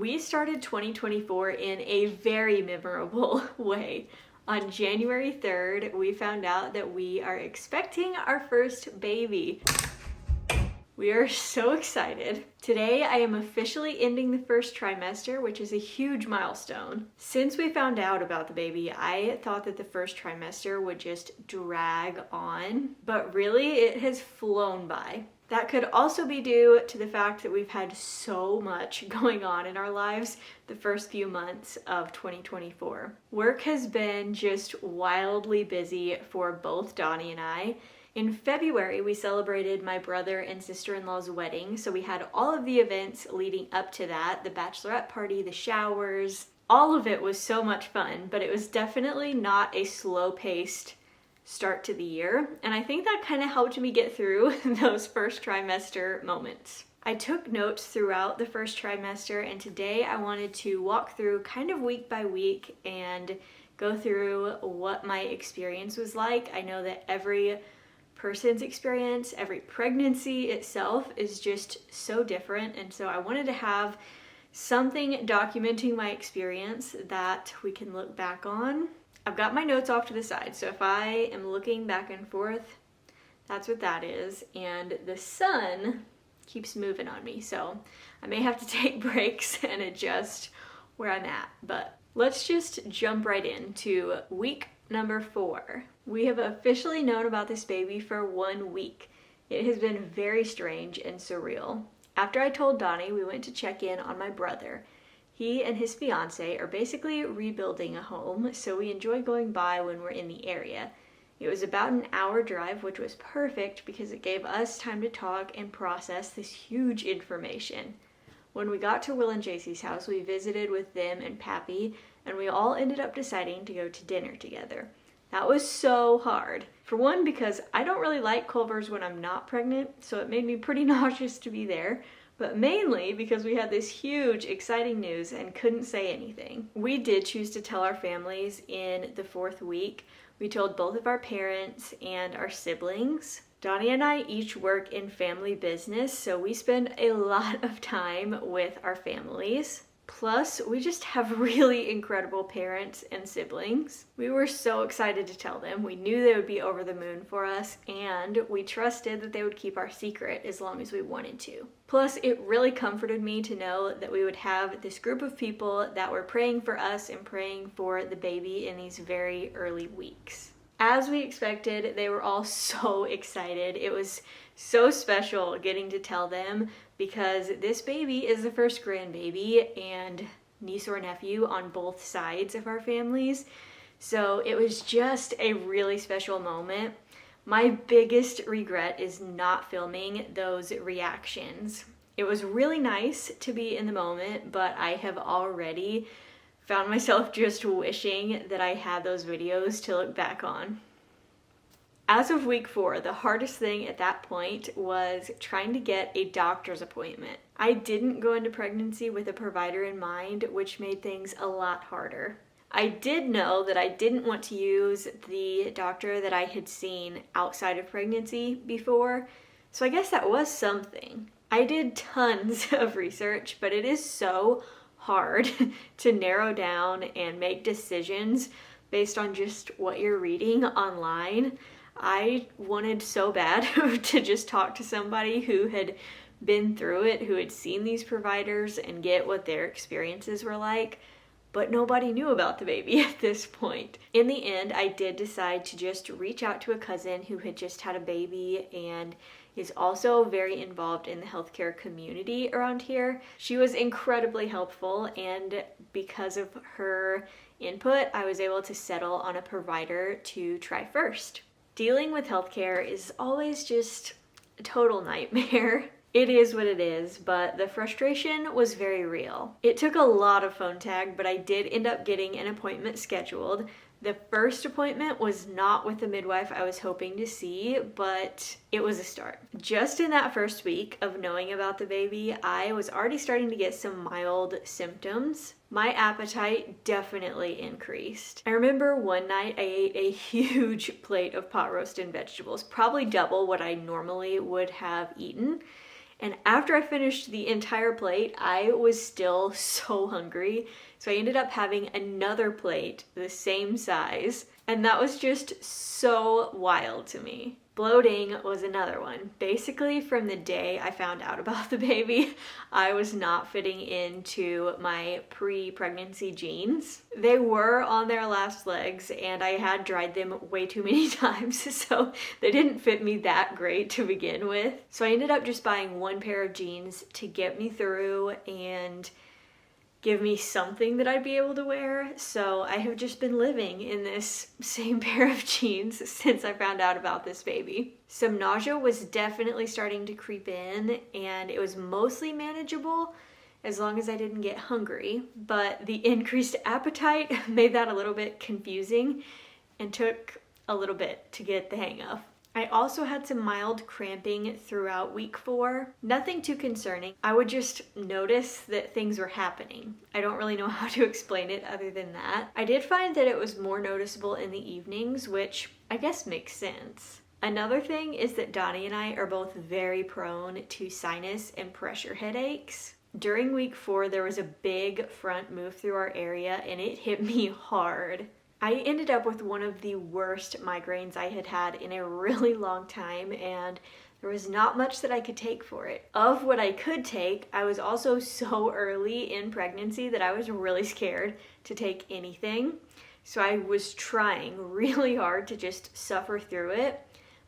We started 2024 in a very memorable way. On January 3rd, we found out that we are expecting our first baby. We are so excited. Today, I am officially ending the first trimester, which is a huge milestone. Since we found out about the baby, I thought that the first trimester would just drag on, but really it has flown by. That could also be due to the fact that we've had so much going on in our lives the first few months of 2024. Work has been just wildly busy for both Donnie and I. In February, we celebrated my brother and sister-in-law's wedding, so we had all of the events leading up to that, the bachelorette party, the showers. All of it was so much fun, but it was definitely not a slow-paced start to the year, and I think that kind of helped me get through those first trimester moments. I took notes throughout the first trimester, and today I wanted to walk through kind of week by week and go through what my experience was like. I know that every person's experience, every pregnancy itself is just so different, and so I wanted to have something documenting my experience that we can look back on. I've got my notes off to the side, so if I am looking back and forth, that's what that is. And the sun keeps moving on me, so I may have to take breaks and adjust where I'm at. But let's just jump right into week number 4. We have officially known about this baby for 1 week. It has been very strange and surreal. After I told Donnie, we went to check in on my brother. He and his fiance are basically rebuilding a home, so we enjoy going by when we're in the area. It was about an hour drive, which was perfect because it gave us time to talk and process this huge information. When we got to Will and JC's house, we visited with them and Pappy, and we all ended up deciding to go to dinner together. That was so hard. For one, because I don't really like Culvers when I'm not pregnant, so it made me pretty nauseous to be there. But mainly because we had this huge, exciting news and couldn't say anything. We did choose to tell our families in the 4th week. We told both of our parents and our siblings. Donnie and I each work in family business, so we spend a lot of time with our families. Plus, we just have really incredible parents and siblings. We were so excited to tell them. We knew they would be over the moon for us, and we trusted that they would keep our secret as long as we wanted to. Plus, it really comforted me to know that we would have this group of people that were praying for us and praying for the baby in these very early weeks. As we expected, they were all so excited. It was so special getting to tell them because this baby is the first grandbaby and niece or nephew on both sides of our families. So it was just a really special moment. My biggest regret is not filming those reactions. It was really nice to be in the moment, but I have already found myself just wishing that I had those videos to look back on. As of week 4, the hardest thing at that point was trying to get a doctor's appointment. I didn't go into pregnancy with a provider in mind, which made things a lot harder. I did know that I didn't want to use the doctor that I had seen outside of pregnancy before, so I guess that was something. I did tons of research, but it is so hard to narrow down and make decisions based on just what you're reading online. I wanted so bad to just talk to somebody who had been through it, who had seen these providers and get what their experiences were like, but nobody knew about the baby at this point. In the end, I did decide to just reach out to a cousin who had just had a baby and is also very involved in the healthcare community around here. She was incredibly helpful, and because of her input, I was able to settle on a provider to try first. Dealing with healthcare is always just a total nightmare. It is what it is, but the frustration was very real. It took a lot of phone tag, but I did end up getting an appointment scheduled. The first appointment was not with the midwife I was hoping to see, but it was a start. Just in that first week of knowing about the baby, I was already starting to get some mild symptoms. My appetite definitely increased. I remember one night I ate a huge plate of pot roast and vegetables, probably double what I normally would have eaten. And after I finished the entire plate, I was still so hungry. So I ended up having another plate the same size. And that was just so wild to me. Bloating was another one. Basically, from the day I found out about the baby, I was not fitting into my pre-pregnancy jeans. They were on their last legs and I had dried them way too many times, so they didn't fit me that great to begin with. So I ended up just buying one pair of jeans to get me through and give me something that I'd be able to wear. So I have just been living in this same pair of jeans since I found out about this baby. Some nausea was definitely starting to creep in and it was mostly manageable as long as I didn't get hungry, but the increased appetite made that a little bit confusing and took a little bit to get the hang of. I also had some mild cramping throughout week 4. Nothing too concerning. I would just notice that things were happening. I don't really know how to explain it other than that. I did find that it was more noticeable in the evenings, which I guess makes sense. Another thing is that Donnie and I are both very prone to sinus and pressure headaches. During week 4, there was a big front move through our area and it hit me hard. I ended up with one of the worst migraines I had had in a really long time, and there was not much that I could take for it. Of what I could take, I was also so early in pregnancy that I was really scared to take anything. So I was trying really hard to just suffer through it,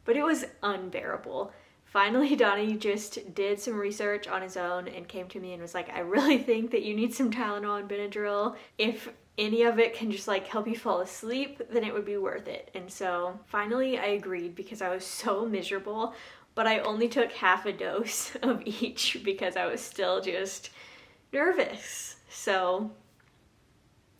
but it was unbearable. Finally, Donnie just did some research on his own and came to me and was like, I really think that you need some Tylenol and Benadryl. If any of it can just like help you fall asleep, then it would be worth it. And so finally I agreed because I was so miserable, but I only took half a dose of each because I was still just nervous. So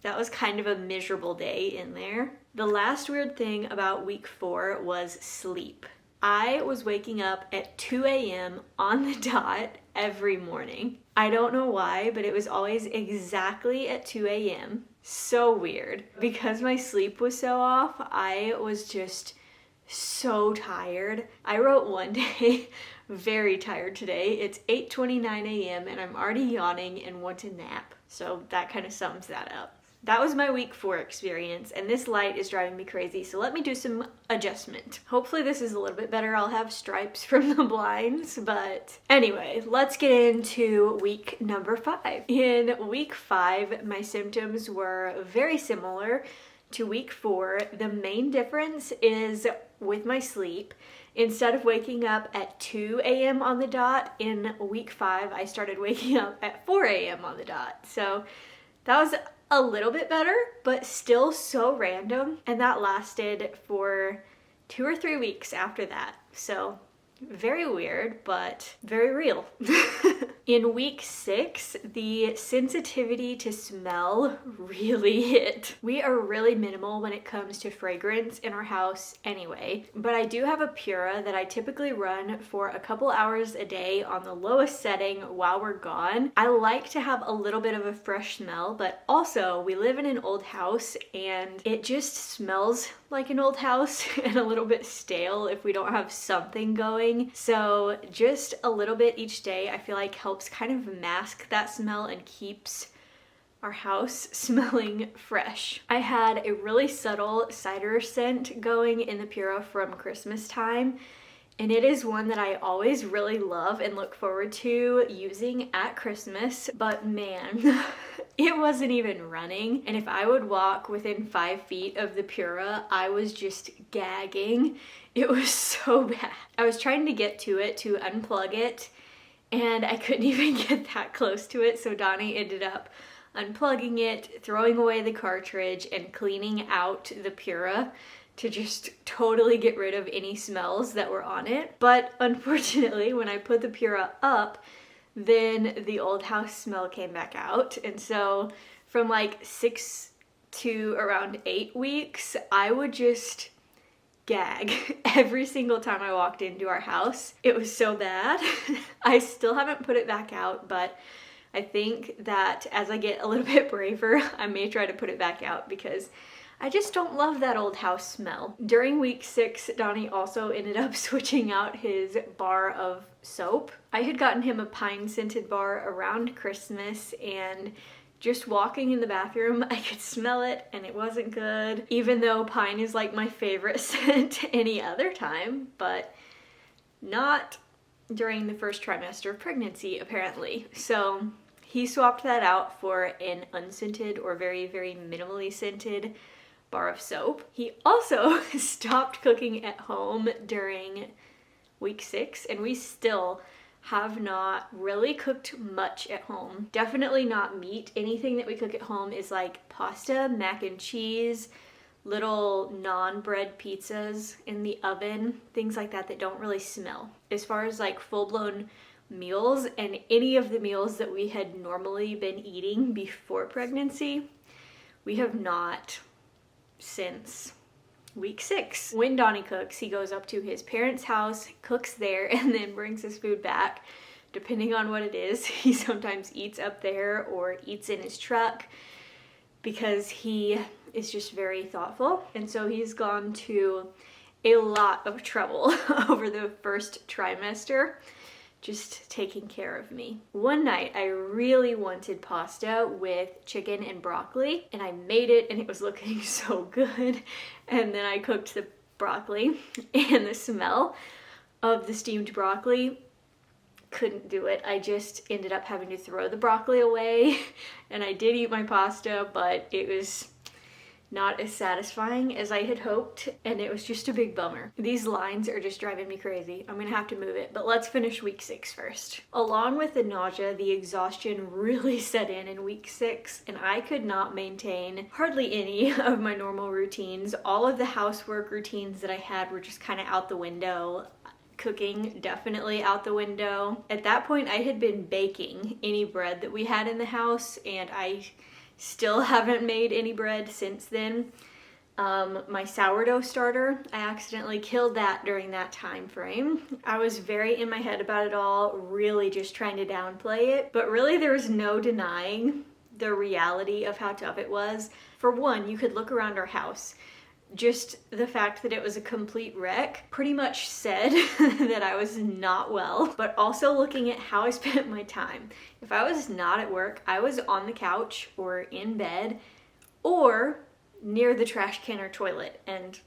that was kind of a miserable day in there. The last weird thing about week 4 was sleep. I was waking up at 2 a.m. on the dot every morning. I don't know why, but it was always exactly at 2 a.m. So weird. Because my sleep was so off, I was just so tired. I wrote one day, very tired today. It's 8:29 a.m. and I'm already yawning and want to nap. So that kind of sums that up. That was my week 4 experience, and this light is driving me crazy, so let me do some adjustment. Hopefully this is a little bit better. I'll have stripes from the blinds, but anyway, let's get into week number 5. In week 5, my symptoms were very similar to week 4. The main difference is with my sleep. Instead of waking up at 2 a.m. on the dot, in week 5, I started waking up at 4 a.m. on the dot. So that was a little bit better, but still so random. And that lasted for 2 or 3 weeks after that. So very weird, but very real. In week 6, the sensitivity to smell really hit. We are really minimal when it comes to fragrance in our house anyway, but I do have a Pura that I typically run for a couple hours a day on the lowest setting while we're gone. I like to have a little bit of a fresh smell, but also we live in an old house and it just smells like an old house and a little bit stale if we don't have something going. So just a little bit each day I feel like helps kind of mask that smell and keeps our house smelling fresh. I had a really subtle cider scent going in the Pura from Christmas time, and it is one that I always really love and look forward to using at Christmas, but man, it wasn't even running. And if I would walk within 5 feet of the Pura, I was just gagging. It was so bad. I was trying to get to it to unplug it, and I couldn't even get that close to it, so Donnie ended up unplugging it, throwing away the cartridge, and cleaning out the Pura to just totally get rid of any smells that were on it. But unfortunately, when I put the Pura up, then the old house smell came back out. And so from like 6 to around 8 weeks, I would just gag every single time I walked into our house. It was so bad. I still haven't put it back out, but I think that as I get a little bit braver, I may try to put it back out because I just don't love that old house smell. During week 6, Donnie also ended up switching out his bar of soap. I had gotten him a pine scented bar around Christmas, and just walking in the bathroom, I could smell it and it wasn't good, even though pine is like my favorite scent any other time, but not during the first trimester of pregnancy, apparently. So he swapped that out for an unscented or very, very minimally scented bar of soap. He also stopped cooking at home during week 6, and we still have not really cooked much at home. Definitely not meat. Anything that we cook at home is like pasta, mac and cheese, little non-bread pizzas in the oven, things like that that don't really smell. As far as like full-blown meals and any of the meals that we had normally been eating before pregnancy, we have not since week 6. When Donnie cooks, he goes up to his parents' house, cooks there, and then brings his food back. Depending on what it is, he sometimes eats up there or eats in his truck because he is just very thoughtful. And so he's gone to a lot of trouble over the first trimester just taking care of me. One night I really wanted pasta with chicken and broccoli, and I made it and it was looking so good. And then I cooked the broccoli, and the smell of the steamed broccoli, couldn't do it. I just ended up having to throw the broccoli away, and I did eat my pasta, but it was not as satisfying as I had hoped, and it was just a big bummer. These lines are just driving me crazy. I'm gonna have to move it, but let's finish week 6 first. Along with the nausea, the exhaustion really set in week 6, and I could not maintain hardly any of my normal routines. All of the housework routines that I had were just kind of out the window. Cooking definitely out the window. At that point, I had been baking any bread that we had in the house, and I still haven't made any bread since then. My sourdough starter, I accidentally killed that during that time frame. I was very in my head about it all, really just trying to downplay it, but really there was no denying the reality of how tough it was. For one, you could look around our house. Just the fact that it was a complete wreck pretty much said that I was not well, but also looking at how I spent my time. If I was not at work, I was on the couch or in bed or near the trash can or toilet, and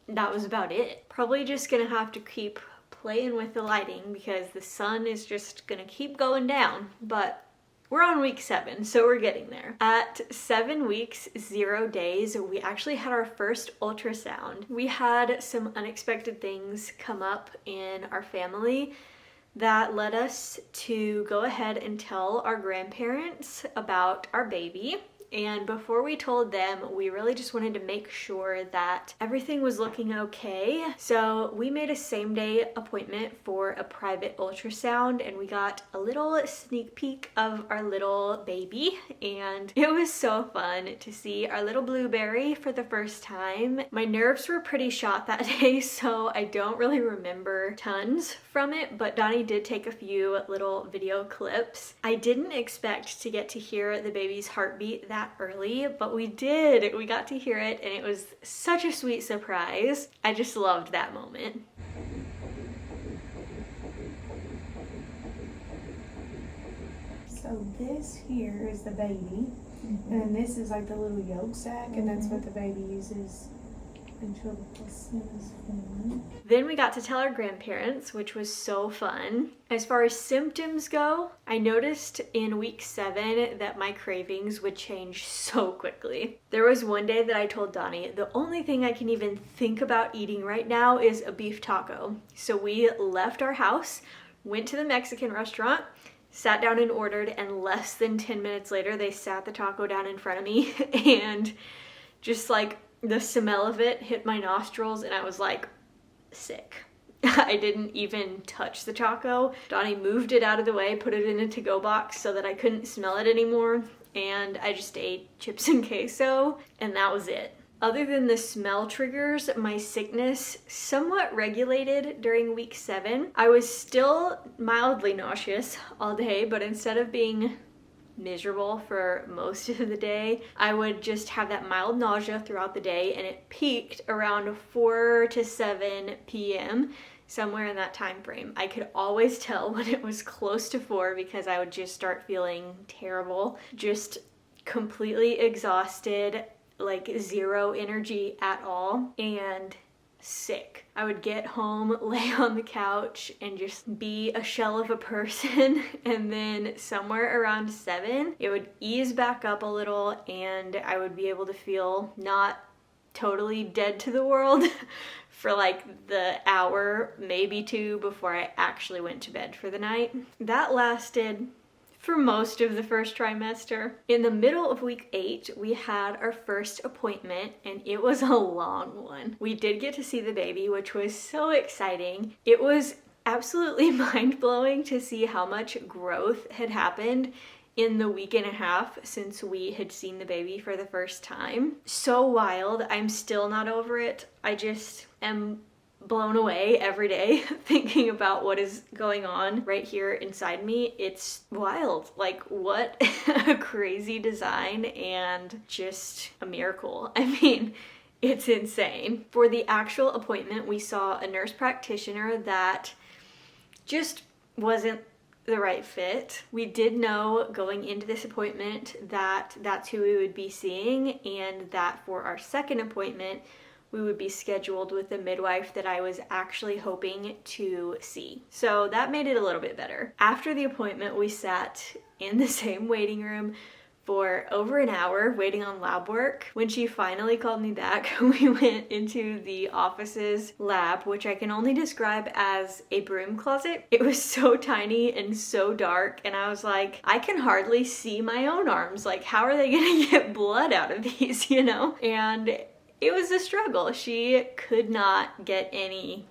that was about it. Probably just gonna have to keep playing with the lighting because the sun is just gonna keep going down, but we're on week 7, so we're getting there. At 7 weeks, 0 days, we actually had our first ultrasound. We had some unexpected things come up in our family that led us to go ahead and tell our grandparents about our baby. And before we told them, we really just wanted to make sure that everything was looking okay. So we made a same-day appointment for a private ultrasound, and we got a little sneak peek of our little baby, and it was so fun to see our little blueberry for the first time. My nerves were pretty shot that day, so I don't really remember tons from it, but Donnie did take a few little video clips. I didn't expect to get to hear the baby's heartbeat that early, but we did. We got to hear it, and it was such a sweet surprise. I just loved that moment. So this here is the baby, and then this is like the little yolk sac, and that's what the baby uses ventriloquist form. Then we got to tell our grandparents, which was so fun. As far as symptoms go, I noticed in week 7 that my cravings would change so quickly. There was one day that I told Donnie, the only thing I can even think about eating right now is a beef taco. So we left our house, went to the Mexican restaurant, sat down and ordered, and less than 10 minutes later, they sat the taco down in front of me, and just like the smell of it hit my nostrils, and I was like, sick. I didn't even touch the taco. Donnie moved it out of the way, put it in a to-go box so that I couldn't smell it anymore, and I just ate chips and queso, and that was it. Other than the smell triggers, my sickness somewhat regulated during week 7. I was still mildly nauseous all day, but instead of being miserable for most of the day. I would just have that mild nausea throughout the day, and it peaked around 4 to 7 p.m., somewhere in that time frame. I could always tell when it was close to 4 because I would just start feeling terrible, just completely exhausted, like zero energy at all, and sick. I would get home, lay on the couch, and just be a shell of a person. And then somewhere around 7, it would ease back up a little, and I would be able to feel not totally dead to the world for like the hour, maybe 2, before I actually went to bed for the night. That lasted for most of the first trimester. In the middle of week 8, we had our first appointment, and it was a long one. We did get to see the baby, which was so exciting. It was absolutely mind-blowing to see how much growth had happened in the week and a half since we had seen the baby for the first time. So wild. I'm still not over it. I just am blown away every day thinking about what is going on right here inside me. It's wild. Like, what a crazy design, and just a miracle. I mean, it's insane. For the actual appointment, we saw a nurse practitioner that just wasn't the right fit. We did know going into this appointment that that's who we would be seeing, and that for our second appointment, we would be scheduled with the midwife that I was actually hoping to see. So that made it a little bit better. After the appointment, we sat in the same waiting room for over an hour waiting on lab work. When she finally called me back, we went into the office's lab, which I can only describe as a broom closet. It was so tiny and so dark, and I was like, I can hardly see my own arms. Like, how are they gonna get blood out of these, you know? And it was a struggle. She could not get anything.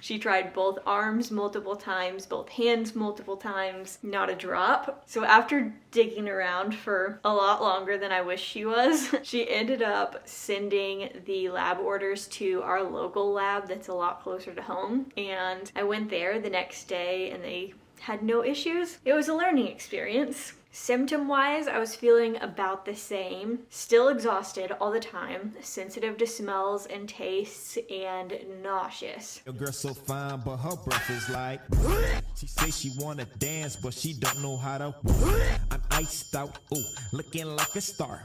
She tried both arms multiple times, both hands multiple times, not a drop. So after digging around for a lot longer than I wish she was, she ended up sending the lab orders to our local lab that's a lot closer to home. And I went there the next day, and they had no issues. It was a learning experience. Symptom-wise, I was feeling about the same, still exhausted all the time, sensitive to smells and tastes, and nauseous. Your girl so fine, but her breath is like. She say she wanna dance, but she don't know how to. I'm iced out, ooh, looking like a star.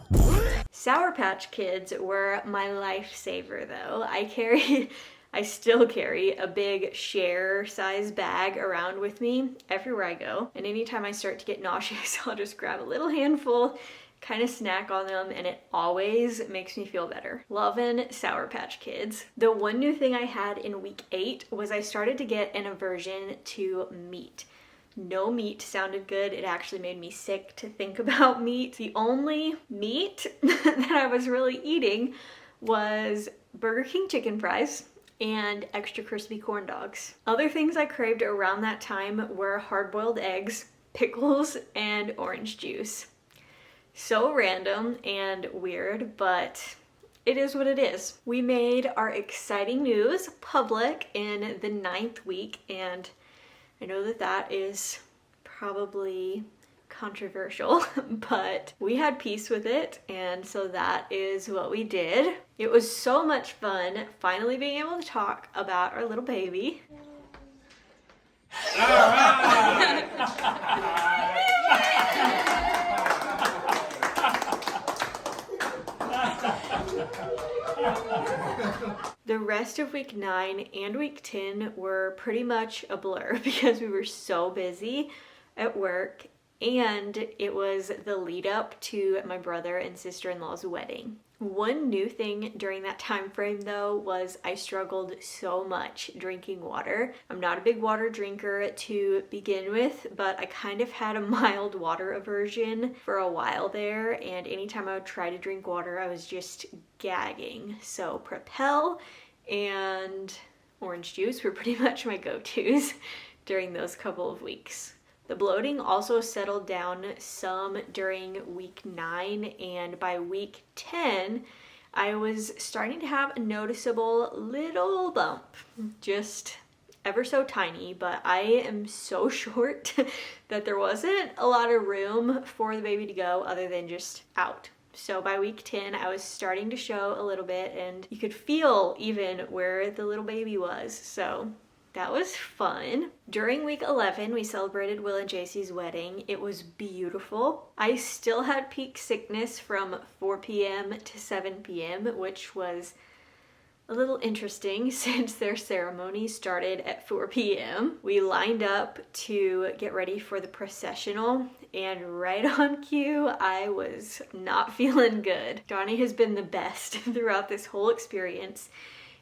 Sour Patch Kids were my lifesaver, though. I still carry a big share size bag around with me everywhere I go. And anytime I start to get nauseous, I'll just grab a little handful, kind of snack on them, and it always makes me feel better. Lovin' Sour Patch Kids. The one new thing I had in week 8 was I started to get an aversion to meat. No meat sounded good. It actually made me sick to think about meat. The only meat that I was really eating was Burger King chicken fries and extra crispy corn dogs. Other things I craved around that time were hard-boiled eggs, pickles, and orange juice. So random and weird, but it is what it is. We made our exciting news public in the 9th week, and I know that that is probably controversial, but we had peace with it, and so that is what we did. It was so much fun finally being able to talk about our little baby. The rest of week 9 and week 10 were pretty much a blur because we were so busy at work, and it was the lead up to my brother and sister-in-law's wedding. One new thing during that time frame, though, was I struggled so much drinking water. I'm not a big water drinker to begin with, but I kind of had a mild water aversion for a while there, and anytime I would try to drink water, I was just gagging. So Propel and orange juice were pretty much my go-tos during those couple of weeks. The bloating also settled down some during week 9, and by week 10, I was starting to have a noticeable little bump just ever so tiny, but I am so short that there wasn't a lot of room for the baby to go other than just out. So by week 10, I was starting to show a little bit, and you could feel even where the little baby was. So that was fun. During week 11, we celebrated Will and JC's wedding. It was beautiful. I still had peak sickness from 4 p.m. to 7 p.m., which was a little interesting since their ceremony started at 4 p.m. We lined up to get ready for the processional, and right on cue, I was not feeling good. Donnie has been the best throughout this whole experience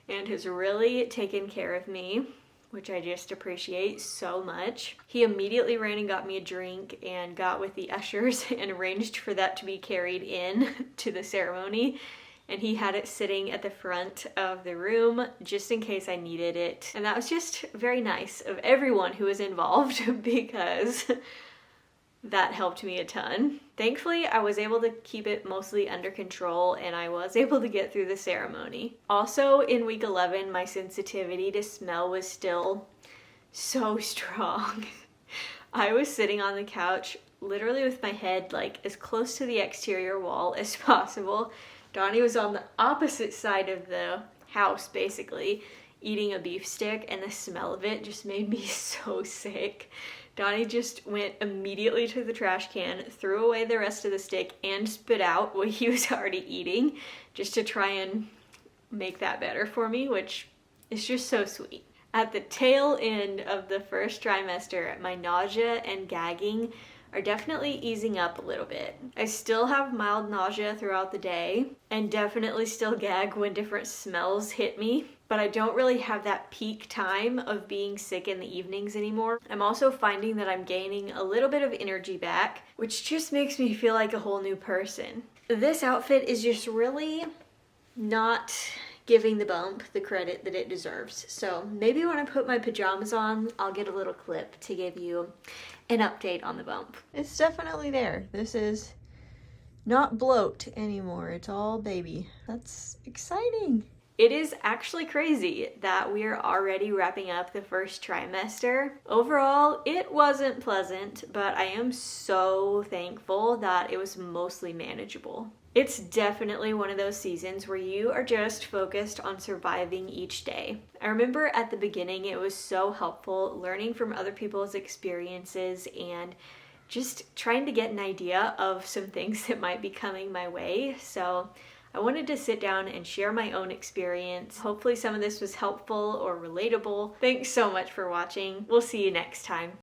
and has really taken care of me, which I just appreciate so much. He immediately ran and got me a drink and got with the ushers and arranged for that to be carried in to the ceremony. And he had it sitting at the front of the room just in case I needed it. And that was just very nice of everyone who was involved because that helped me a ton. Thankfully, I was able to keep it mostly under control and I was able to get through the ceremony. Also, in week 11, my sensitivity to smell was still so strong. I was sitting on the couch, literally with my head like as close to the exterior wall as possible. Donnie was on the opposite side of the house, basically, eating a beef stick, and the smell of it just made me so sick. Donnie just went immediately to the trash can, threw away the rest of the stick, and spit out what he was already eating, just to try and make that better for me, which is just so sweet. At the tail end of the first trimester, my nausea and gagging are definitely easing up a little bit. I still have mild nausea throughout the day and definitely still gag when different smells hit me, but I don't really have that peak time of being sick in the evenings anymore. I'm also finding that I'm gaining a little bit of energy back, which just makes me feel like a whole new person. This outfit is just really not giving the bump the credit that it deserves. So maybe when I put my pajamas on, I'll get a little clip to give you an update on the bump. It's definitely there. This is not bloat anymore. It's all baby. That's exciting. It is actually crazy that we are already wrapping up the first trimester. Overall, it wasn't pleasant, but I am so thankful that it was mostly manageable. It's definitely one of those seasons where you are just focused on surviving each day. I remember at the beginning it was so helpful learning from other people's experiences and just trying to get an idea of some things that might be coming my way. So I wanted to sit down and share my own experience. Hopefully some of this was helpful or relatable. Thanks so much for watching. We'll see you next time.